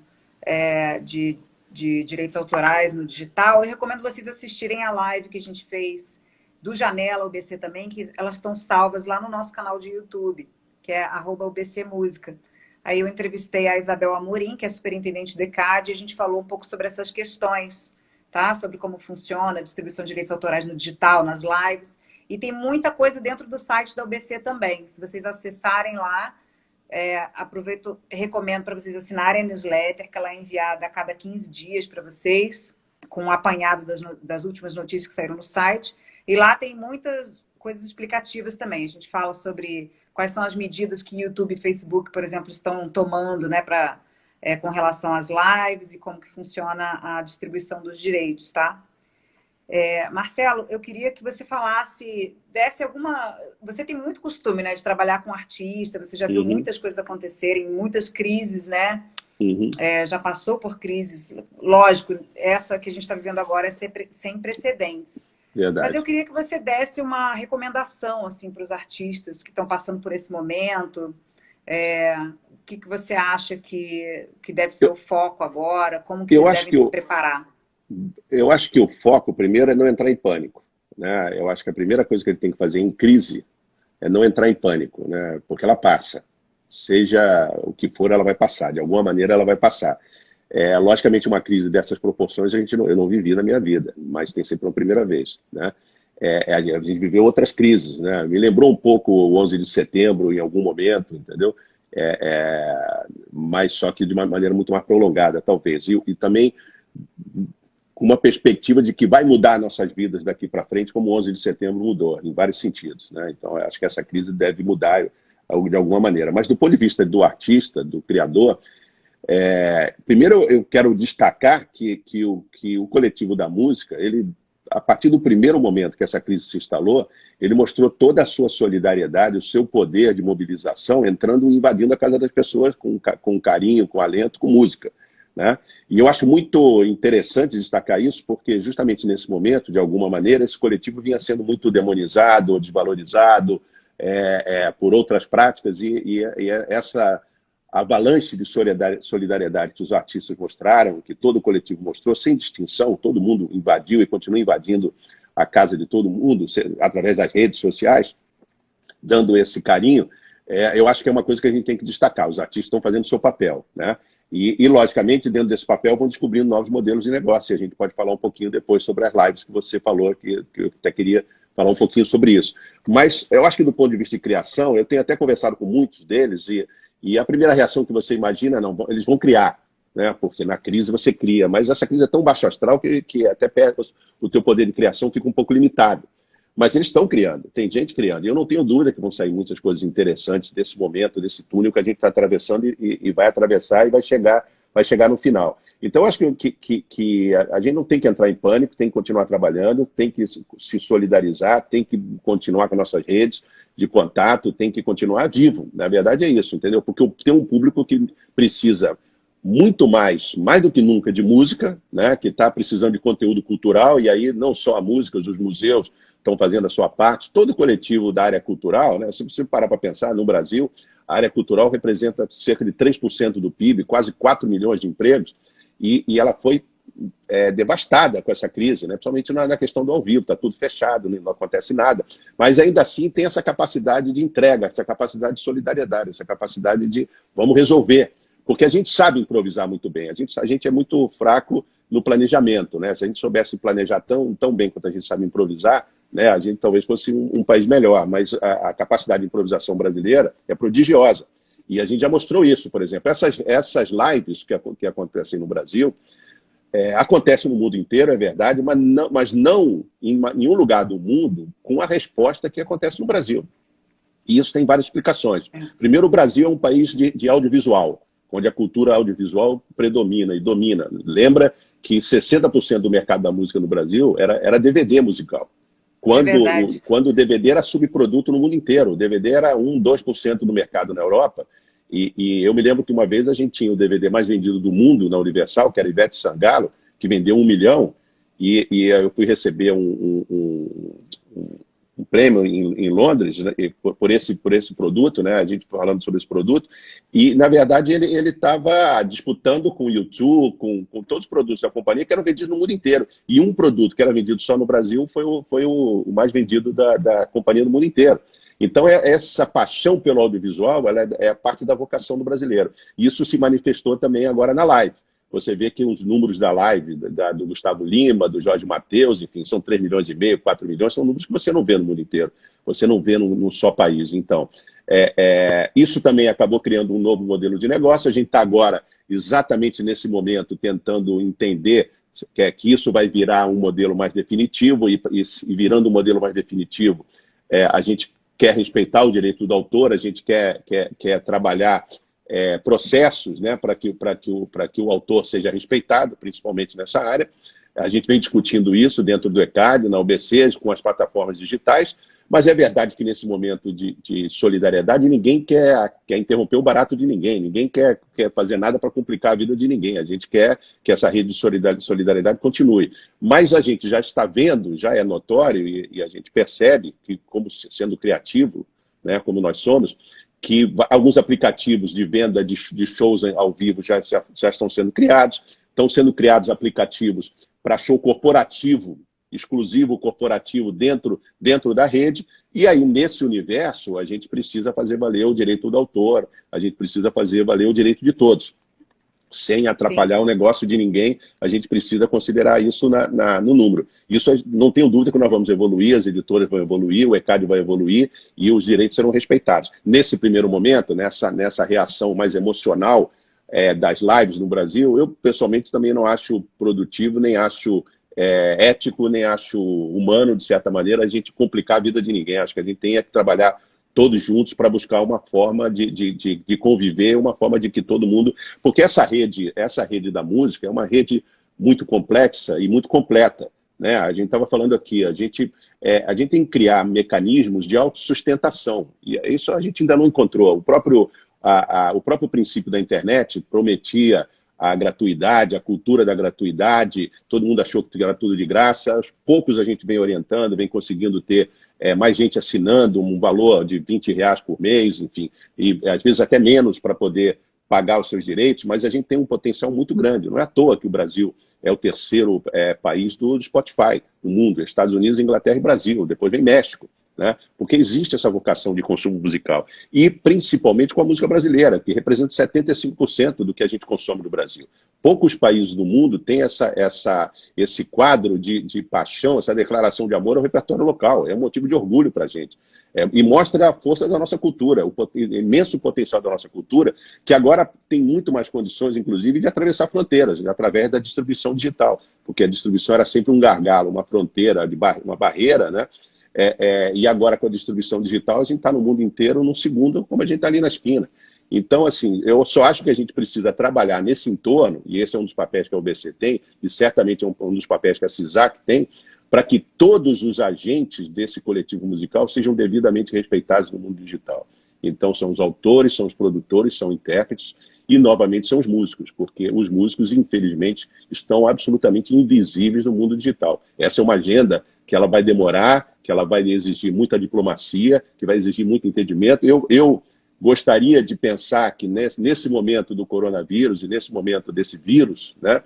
de direitos autorais no digital, eu recomendo vocês assistirem a live que a gente fez do Janela UBC também, que elas estão salvas lá no nosso canal de YouTube, que é @UBCMúsica. Aí eu entrevistei a Isabel Amorim, que é superintendente do ECAD, e a gente falou um pouco sobre essas questões, tá? Sobre como funciona a distribuição de direitos autorais no digital, nas lives. E tem muita coisa dentro do site da UBC também. Se vocês acessarem lá, aproveito, recomendo para vocês assinarem a newsletter, que ela é enviada a cada 15 dias para vocês, com um apanhado das últimas notícias que saíram no site. E lá tem muitas coisas explicativas também. A gente fala sobre quais são as medidas que YouTube e Facebook, por exemplo, estão tomando, né, com relação às lives e como que funciona a distribuição dos direitos, tá? Marcelo, eu queria que você desse alguma... Você tem muito costume, né, de trabalhar com artista, você já viu muitas coisas acontecerem, muitas crises, né? Já passou por crises. Lógico, essa que a gente está vivendo agora é sem precedentes. Verdade. Mas eu queria que você desse uma recomendação assim, para os artistas que estão passando por esse momento. O que você acha que deve ser o foco agora? Como que eles devem se preparar? Eu acho que o foco, primeiro, é não entrar em pânico, né? Eu acho que a primeira coisa que ele tem que fazer em crise é não entrar em pânico, né? Porque ela passa. Seja o que for, ela vai passar. De alguma maneira, ela vai passar. Logicamente, uma crise dessas proporções eu não vivi na minha vida, mas tem sempre uma primeira vez, né? A gente viveu outras crises, né? Me lembrou um pouco o 11 de setembro em algum momento, entendeu? Mas só que de uma maneira muito mais prolongada, talvez. E também com uma perspectiva de que vai mudar nossas vidas daqui para frente, como o 11 de setembro mudou, em vários sentidos, né? Então, eu acho que essa crise deve mudar de alguma maneira. Mas do ponto de vista do artista, do criador, primeiro eu quero destacar que o coletivo da música, ele, a partir do primeiro momento que essa crise se instalou, ele mostrou toda a sua solidariedade, o seu poder de mobilização, entrando e invadindo a casa das pessoas com carinho, com alento, com música, né? E eu acho muito interessante destacar isso, porque justamente nesse momento, de alguma maneira, esse coletivo vinha sendo muito demonizado ou desvalorizado por outras práticas, e essa avalanche de solidariedade que os artistas mostraram, que todo o coletivo mostrou, sem distinção, todo mundo invadiu e continua invadindo a casa de todo mundo, através das redes sociais, dando esse carinho, eu acho que é uma coisa que a gente tem que destacar. Os artistas estão fazendo o seu papel, né? E, logicamente, dentro desse papel, vão descobrindo novos modelos de negócio. E a gente pode falar um pouquinho depois sobre as lives que você falou, que eu até queria falar um pouquinho sobre isso. Mas eu acho que, do ponto de vista de criação, eu tenho até conversado com muitos deles, e a primeira reação que você imagina, não, eles vão criar, né? Porque na crise você cria, mas essa crise é tão baixo astral que até o teu poder de criação fica um pouco limitado. Mas eles estão criando, tem gente criando. E eu não tenho dúvida que vão sair muitas coisas interessantes desse momento, desse túnel que a gente está atravessando e vai atravessar e vai chegar no final. Então, eu acho que a gente não tem que entrar em pânico, tem que continuar trabalhando, tem que se solidarizar, tem que continuar com nossas redes, de contato tem que continuar vivo. Na verdade é isso, entendeu? Porque tem um público que precisa muito mais do que nunca, de música, né? Que está precisando de conteúdo cultural, e aí não só a música, os museus estão fazendo a sua parte, todo coletivo da área cultural, né? Se você parar para pensar, no Brasil, a área cultural representa cerca de 3% do PIB, quase 4 milhões de empregos, e ela foi devastada com essa crise, né? Principalmente na questão do ao vivo, está tudo fechado, não acontece nada. Mas ainda assim tem essa capacidade de entrega, essa capacidade de solidariedade, essa capacidade de vamos resolver. Porque a gente sabe improvisar muito bem, a gente é muito fraco no planejamento, né? Se a gente soubesse planejar tão bem quanto a gente sabe improvisar, né? A gente talvez fosse um país melhor, mas a capacidade de improvisação brasileira é prodigiosa. E a gente já mostrou isso, por exemplo. Essas lives que acontecem no Brasil, acontece no mundo inteiro, é verdade, mas não em nenhum lugar do mundo com a resposta que acontece no Brasil. E isso tem várias explicações. Primeiro, o Brasil é um país de audiovisual, onde a cultura audiovisual predomina e domina. Lembra que 60% do mercado da música no Brasil era DVD musical. Quando o DVD era subproduto no mundo inteiro. O DVD era 1, 2% do mercado na Europa. E eu me lembro que uma vez a gente tinha o DVD mais vendido do mundo na Universal, que era Ivete Sangalo, que vendeu 1 milhão, e eu fui receber um prêmio em Londres, né, por esse produto, né, a gente falando sobre esse produto, e na verdade ele estava disputando com o YouTube, com todos os produtos da companhia que eram vendidos no mundo inteiro, e um produto que era vendido só no Brasil foi o mais vendido da companhia no mundo inteiro. Então, essa paixão pelo audiovisual ela é parte da vocação do brasileiro. Isso se manifestou também agora na live. Você vê que os números da live, do Gustavo Lima, do Jorge Mateus, enfim, são 3,5 milhões, 4 milhões, são números que você não vê no mundo inteiro. Você não vê num só país. Então, isso também acabou criando um novo modelo de negócio. A gente está agora, exatamente nesse momento, tentando entender que isso vai virar um modelo mais definitivo, e virando um modelo mais definitivo, a gente quer respeitar o direito do autor, a gente quer trabalhar processos, né, para que o autor seja respeitado, principalmente nessa área. A gente vem discutindo isso dentro do ECAD, na UBC, com as plataformas digitais, mas é verdade que nesse momento de solidariedade ninguém quer interromper o barato de ninguém quer fazer nada para complicar a vida de ninguém. A gente quer que essa rede de solidariedade continue. Mas a gente já está vendo, já é notório, e a gente percebe que, como sendo criativo, né, como nós somos, que alguns aplicativos de venda de shows ao vivo já estão sendo criados. Estão sendo criados aplicativos para show corporativo, exclusivo corporativo dentro da rede, e aí nesse universo a gente precisa fazer valer o direito do autor, a gente precisa fazer valer o direito de todos, sem atrapalhar o negócio de ninguém. A gente precisa considerar isso no número. Isso não tenho dúvida que nós vamos evoluir, as editoras vão evoluir, o ECAD vai evoluir e os direitos serão respeitados. Nesse primeiro momento, nessa reação mais emocional das lives no Brasil, eu pessoalmente também não acho produtivo, nem acho ético, nem acho humano, de certa maneira, a gente complicar a vida de ninguém. Acho que a gente tem que trabalhar todos juntos para buscar uma forma de conviver, uma forma de que todo mundo... Porque essa rede da música é uma rede muito complexa e muito completa, né? A gente estava falando aqui, a gente tem que criar mecanismos de autossustentação, e isso a gente ainda não encontrou. O próprio princípio da internet prometia a gratuidade, a cultura da gratuidade, todo mundo achou que era tudo de graça. Aos poucos a gente vem orientando, vem conseguindo ter mais gente assinando um valor de R$20 por mês, enfim, e às vezes até menos para poder pagar os seus direitos, mas a gente tem um potencial muito grande. Não é à toa que o Brasil é o terceiro país do Spotify no mundo, Estados Unidos, Inglaterra e Brasil, depois vem México, né? Porque existe essa vocação de consumo musical, e principalmente com a música brasileira, que representa 75% do que a gente consome no Brasil. Poucos países do mundo têm esse quadro de paixão, essa declaração de amor ao repertório local. É um motivo de orgulho para a gente. E mostra a força da nossa cultura, o imenso potencial da nossa cultura, que agora tem muito mais condições, inclusive, de atravessar fronteiras, através da distribuição digital, porque a distribuição era sempre um gargalo, uma fronteira, uma barreira, né? E agora com a distribuição digital a gente está no mundo inteiro num segundo, como a gente está ali na esquina. Então, assim, eu só acho que a gente precisa trabalhar nesse entorno, e esse é um dos papéis que a UBC tem, e certamente é um dos papéis que a CISAC tem, para que todos os agentes desse coletivo musical sejam devidamente respeitados no mundo digital. Então, são os autores, são os produtores, são intérpretes e, novamente, são os músicos, porque os músicos, infelizmente, estão absolutamente invisíveis no mundo digital. Essa é uma agenda que ela vai demorar, que ela vai exigir muita diplomacia, que vai exigir muito entendimento. Eu gostaria de pensar que nesse momento do coronavírus e nesse momento desse vírus, né,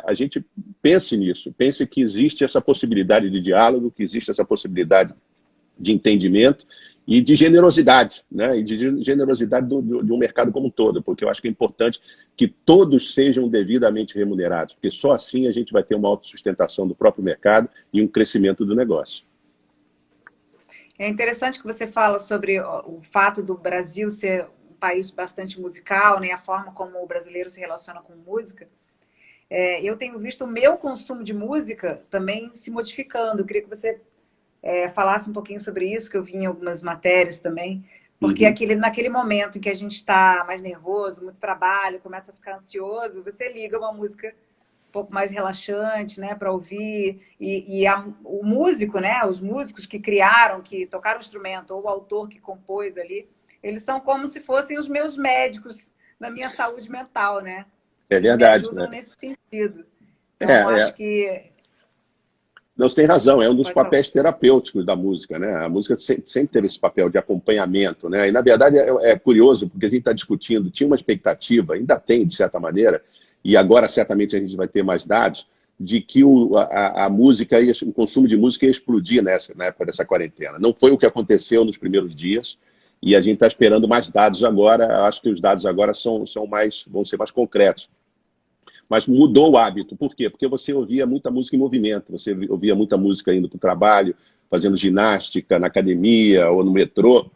a gente pense nisso, pense que existe essa possibilidade de diálogo, que existe essa possibilidade de entendimento e de generosidade, né? E de generosidade de um mercado como um todo, porque eu acho que é importante que todos sejam devidamente remunerados, porque só assim a gente vai ter uma autossustentação do próprio mercado e um crescimento do negócio. É interessante que você fala sobre o fato do Brasil ser um país bastante musical, né? A forma como o brasileiro se relaciona com música. Eu tenho visto o meu consumo de música também se modificando. Eu queria que você falasse um pouquinho sobre isso, que eu vi em algumas matérias também, porque naquele momento em que a gente está mais nervoso, muito trabalho, começa a ficar ansioso, você liga uma música um pouco mais relaxante, né, para ouvir, o músico, né, os músicos que criaram, que tocaram o instrumento, ou o autor que compôs ali, eles são como se fossem os meus médicos na minha saúde mental, né? É Eles me verdade, ajudam né? nesse sentido. Então, acho que... Não, você tem razão, é um dos Pode falar. papéis terapêuticos da música, né? A música sempre teve esse papel de acompanhamento, né? E, na verdade, é curioso, porque a gente está discutindo, tinha uma expectativa, ainda tem, de certa maneira, e agora certamente a gente vai ter mais dados, de que a música, o consumo de música ia explodir na época dessa quarentena. Não foi o que aconteceu nos primeiros dias, e a gente está esperando mais dados agora. Acho que os dados agora vão ser mais concretos. Mas mudou o hábito. Por quê? Porque você ouvia muita música em movimento, você ouvia muita música indo para o trabalho, fazendo ginástica na academia ou no metrô,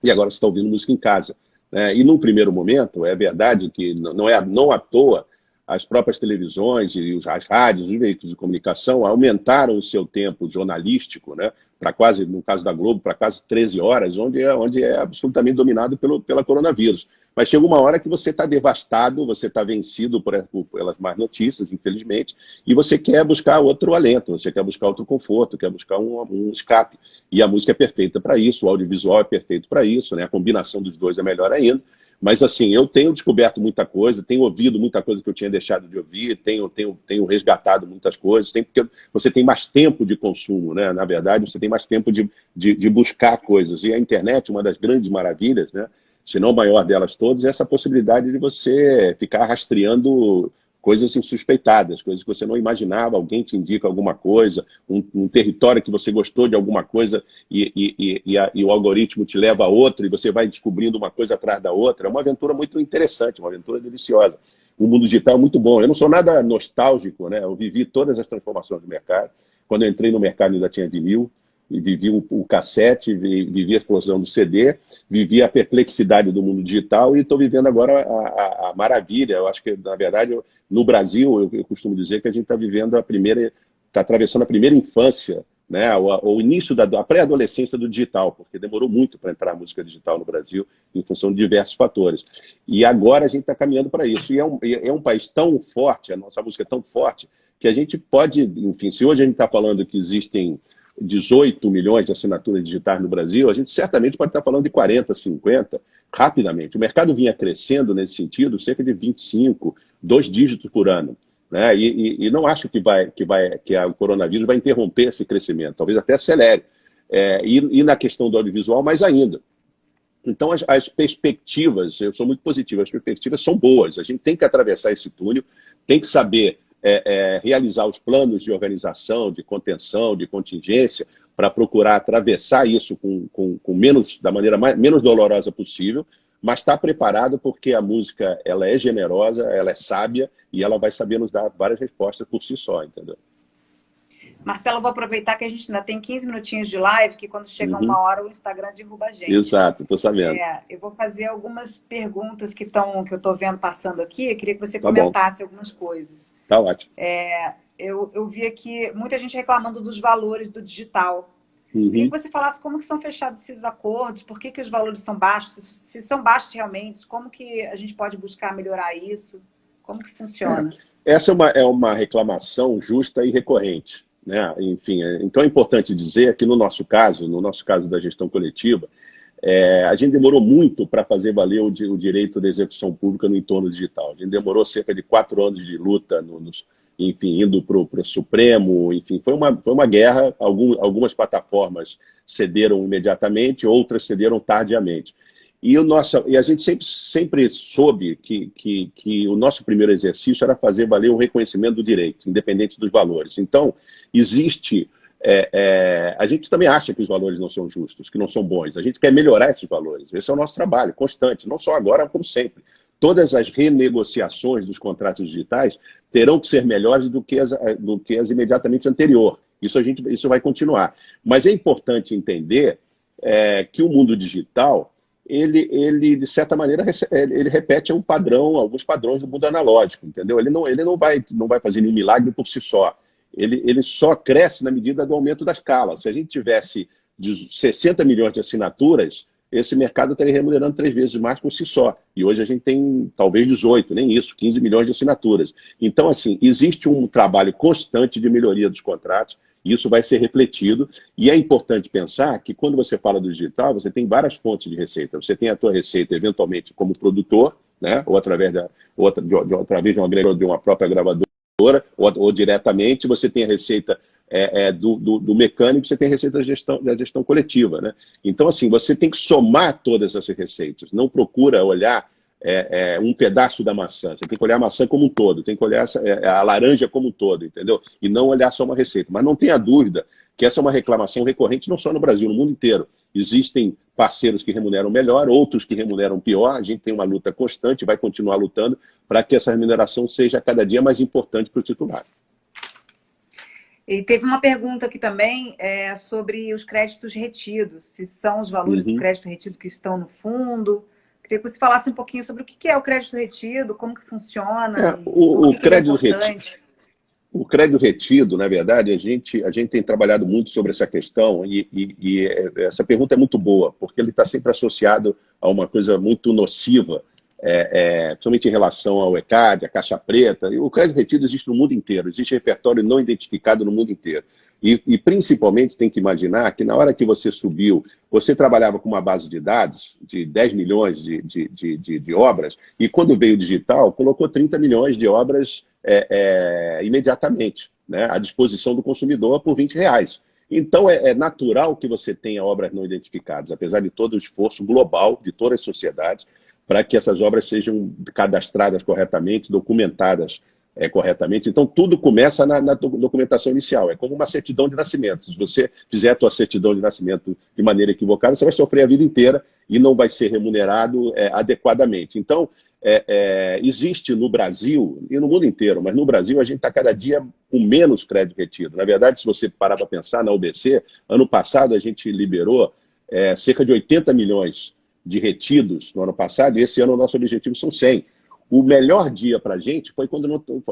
e agora você está ouvindo música em casa, né? E num primeiro momento, é verdade que não à toa, as próprias televisões e as rádios, os veículos de comunicação aumentaram o seu tempo jornalístico, né? Para quase, no caso da Globo, para quase 13 horas, onde é absolutamente dominado pela coronavírus. Mas chega uma hora que você está devastado, você está vencido pelas más notícias, infelizmente, e você quer buscar outro alento, você quer buscar outro conforto, quer buscar um escape. E a música é perfeita para isso, o audiovisual é perfeito para isso, né? A combinação dos dois é melhor ainda. Mas, assim, eu tenho descoberto muita coisa, tenho ouvido muita coisa que eu tinha deixado de ouvir, tenho resgatado muitas coisas, porque você tem mais tempo de consumo, né? Na verdade, você tem mais tempo de buscar coisas. E a internet, uma das grandes maravilhas, né? Se não a maior delas todas, é essa possibilidade de você ficar rastreando coisas insuspeitadas, coisas que você não imaginava, alguém te indica alguma coisa, um território que você gostou de alguma coisa e o algoritmo te leva a outro e você vai descobrindo uma coisa atrás da outra. É uma aventura muito interessante, uma aventura deliciosa. O mundo digital é muito bom. Eu não sou nada nostálgico, né? Eu vivi todas as transformações do mercado. Quando eu entrei no mercado ainda tinha vinil, e vivi o cassete, vivi a explosão do CD, vivi a perplexidade do mundo digital e estou vivendo agora a maravilha. Eu acho que, na verdade, no Brasil, eu costumo dizer que a gente está vivendo está atravessando a primeira infância, né, o início da pré-adolescência do digital, porque demorou muito para entrar a música digital no Brasil, em função de diversos fatores. E agora a gente está caminhando para isso. E é um país tão forte, a nossa música é tão forte, que a gente pode, enfim, se hoje a gente está falando que existem 18 milhões de assinaturas digitais no Brasil, a gente certamente pode estar falando de 40, 50, rapidamente. O mercado vinha crescendo nesse sentido, cerca de 25, 2 dígitos por ano, né? E não acho que o coronavírus vai interromper esse crescimento, talvez até acelere. E na questão do audiovisual, mais ainda. Então, as perspectivas, eu sou muito positivo, as perspectivas são boas. A gente tem que atravessar esse túnel, tem que saber realizar os planos de organização, de contenção, de contingência, para procurar atravessar isso da maneira menos dolorosa possível, mas está preparado porque a música ela é generosa, ela é sábia e ela vai saber nos dar várias respostas por si só, entendeu? Marcelo, eu vou aproveitar que a gente ainda tem 15 minutinhos de live, que quando chega uma hora o Instagram derruba a gente. Exato, estou sabendo. Eu vou fazer algumas perguntas que eu estou vendo passando aqui. Eu queria que você Tá comentasse algumas coisas. Tá ótimo. Eu vi aqui muita gente reclamando dos valores do digital. Queria que você falasse como que são fechados esses acordos, por que os valores são baixos, se são baixos realmente, como que a gente pode buscar melhorar isso, como que funciona? essa é uma reclamação justa e recorrente, né? Enfim, então é importante dizer que no nosso caso da gestão coletiva, a gente demorou muito para fazer valer o direito da execução pública no entorno digital. A gente demorou cerca de 4 anos de luta, enfim, indo para o Supremo, enfim, foi uma guerra. Algumas plataformas cederam imediatamente, outras cederam tardiamente. E a gente sempre soube que o nosso primeiro exercício era fazer valer o reconhecimento do direito, independente dos valores. Então, existe... a gente também acha que os valores não são justos, que não são bons. A gente quer melhorar esses valores. Esse é o nosso trabalho, constante, não só agora, como sempre. Todas as renegociações dos contratos digitais terão que ser melhores do que as imediatamente anterior. Isso vai continuar. Mas é importante entender que o mundo digital, ele de certa maneira, ele repete alguns padrões do mundo analógico, entendeu? Ele não vai fazer nenhum milagre por si só. Ele só cresce na medida do aumento da escala. Se a gente tivesse 60 milhões de assinaturas, esse mercado estaria remunerando 3 vezes mais por si só. E hoje a gente tem talvez 18, nem isso, 15 milhões de assinaturas. Então, assim, existe um trabalho constante de melhoria dos contratos, e isso vai ser refletido. E é importante pensar que quando você fala do digital, você tem várias fontes de receita. Você tem a tua receita, eventualmente, como produtor, né? Ou através de uma própria gravadora, ou diretamente. Você tem a receita do mecânico, você tem a receita da gestão coletiva, né? Então, assim, você tem que somar todas essas receitas. Não procura olhar um pedaço da maçã. Você tem que olhar a maçã como um todo, tem que olhar a laranja como um todo, entendeu? E não olhar só uma receita. Mas não tenha dúvida que essa é uma reclamação recorrente, não só no Brasil, no mundo inteiro. Existem parceiros que remuneram melhor, outros que remuneram pior. A gente tem uma luta constante, vai continuar lutando para que essa remuneração seja cada dia mais importante para o titular. E teve uma pergunta aqui também sobre os créditos retidos, se são os valores do crédito retido que estão no fundo. Queria que você falasse um pouquinho sobre o que é o crédito retido, como que funciona, o crédito é importante. O crédito retido, na verdade, a gente tem trabalhado muito sobre essa questão e essa pergunta é muito boa, porque ele está sempre associado a uma coisa muito nociva, principalmente em relação ao ECAD, a caixa preta. E o crédito retido existe no mundo inteiro, existe repertório não identificado no mundo inteiro. E principalmente tem que imaginar que na hora que você subiu, você trabalhava com uma base de dados de 10 milhões de obras, e quando veio o digital, colocou 30 milhões de obras imediatamente, né, à disposição do consumidor por R$20. Então é natural que você tenha obras não identificadas, apesar de todo o esforço global de todas as sociedades para que essas obras sejam cadastradas corretamente, documentadas corretamente. Então, tudo começa na documentação inicial. É como uma certidão de nascimento. Se você fizer a tua certidão de nascimento de maneira equivocada, você vai sofrer a vida inteira e não vai ser remunerado adequadamente. Então, existe no Brasil, e no mundo inteiro, mas no Brasil a gente está cada dia com menos crédito retido. Na verdade, se você parar para pensar na UBC, ano passado a gente liberou cerca de 80 milhões de retidos no ano passado, e esse ano o nosso objetivo são 100. O melhor dia para a gente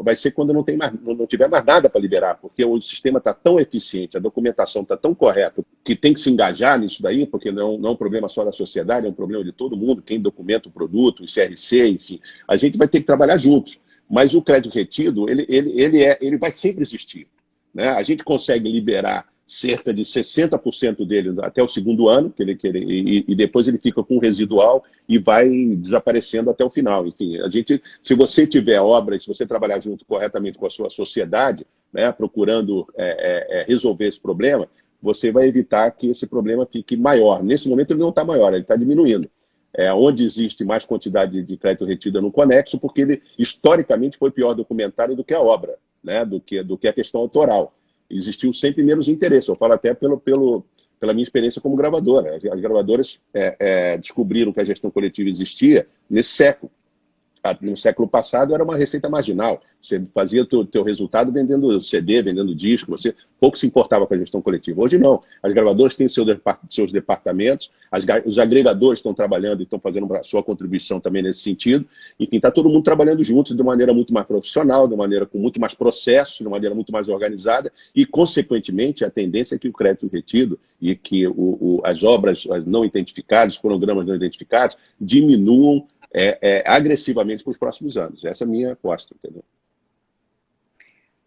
vai ser quando não tiver mais nada para liberar, porque o sistema está tão eficiente, a documentação está tão correta, que tem que se engajar nisso daí, porque não é um problema só da sociedade, é um problema de todo mundo, quem documenta o produto, o CRC, enfim. A gente vai ter que trabalhar juntos. Mas o crédito retido, ele vai sempre existir, né? A gente consegue liberar cerca de 60% dele até o segundo ano, e depois ele fica com residual e vai desaparecendo até o final. Enfim, se você tiver obra, se você trabalhar junto corretamente com a sua sociedade, né, procurando resolver esse problema, você vai evitar que esse problema fique maior. Nesse momento ele não está maior, ele está diminuindo. Onde existe mais quantidade de crédito retido no Conexo, porque ele historicamente foi pior documentado do que a obra, né, do que a questão autoral. Existiu sempre menos interesse. Eu falo até pela minha experiência como gravadora. As gravadoras descobriram que a gestão coletiva existia nesse século. No século passado era uma receita marginal. Você fazia o teu resultado vendendo CD, vendendo disco, você pouco se importava com a gestão coletiva. Hoje não. As gravadoras têm seus departamentos, os agregadores estão trabalhando e estão fazendo a sua contribuição também nesse sentido. Enfim, está todo mundo trabalhando junto de maneira muito mais profissional, de maneira com muito mais processo, de maneira muito mais organizada e, consequentemente, a tendência é que o crédito retido e que as obras não identificadas, os programas não identificados, diminuam agressivamente para os próximos anos. Essa é a minha aposta, entendeu?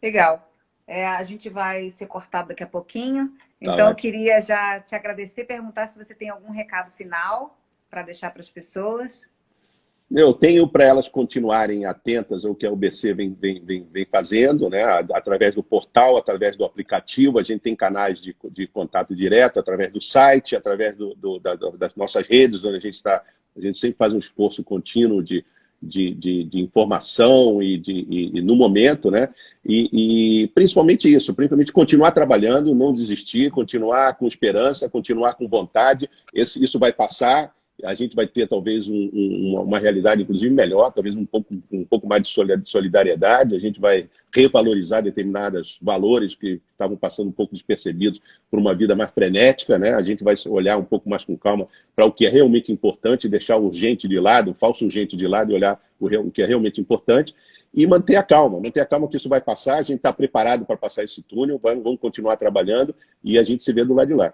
Legal. A gente vai ser cortado daqui a pouquinho. Tá Então, eu ótimo. queria já te agradecer, perguntar se você tem algum recado final para deixar para as pessoas. Eu tenho para elas continuarem atentas ao que a UBC vem fazendo, né? Através do portal, através do aplicativo, a gente tem canais de contato direto, através do site, através das nossas redes, onde a gente sempre faz um esforço contínuo de informação e no momento, né? E principalmente isso, principalmente continuar trabalhando, não desistir, continuar com esperança, continuar com vontade. Isso vai passar. A gente vai ter talvez uma realidade, inclusive, melhor, talvez um pouco mais de solidariedade, a gente vai revalorizar determinados valores que estavam passando um pouco despercebidos por uma vida mais frenética, né? A gente vai olhar um pouco mais com calma para o que é realmente importante, deixar o urgente de lado, o falso urgente de lado e olhar o que é realmente importante e manter a calma que isso vai passar, a gente está preparado para passar esse túnel, vamos continuar trabalhando e a gente se vê do lado de lá.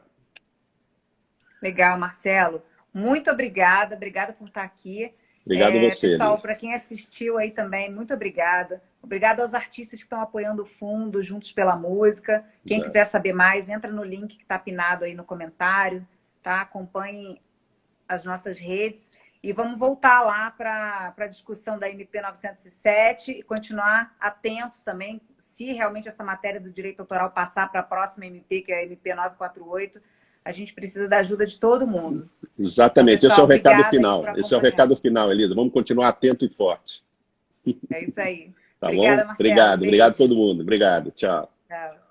Legal, Marcelo. Muito obrigada, obrigada por estar aqui. Obrigado a você, Pessoal, Elisa. para quem assistiu aí também, muito obrigada. Obrigada aos artistas que estão apoiando o fundo, Juntos pela Música. Quem Exato. quiser saber mais, entra no link que está pinado aí no comentário, tá? Acompanhem as nossas redes e vamos voltar lá para a discussão da MP 907 e continuar atentos também, se realmente essa matéria do direito autoral passar para a próxima MP, que é a MP 948, a gente precisa da ajuda de todo mundo. Exatamente, Então, pessoal, esse é o recado final. por Esse é o acompanhar. recado final, Elisa. Vamos continuar atento e forte. É isso aí. Tá Obrigada, bom? Marcelo. Obrigado, Beijo. obrigado a todo mundo. Obrigado, tchau. Tchau.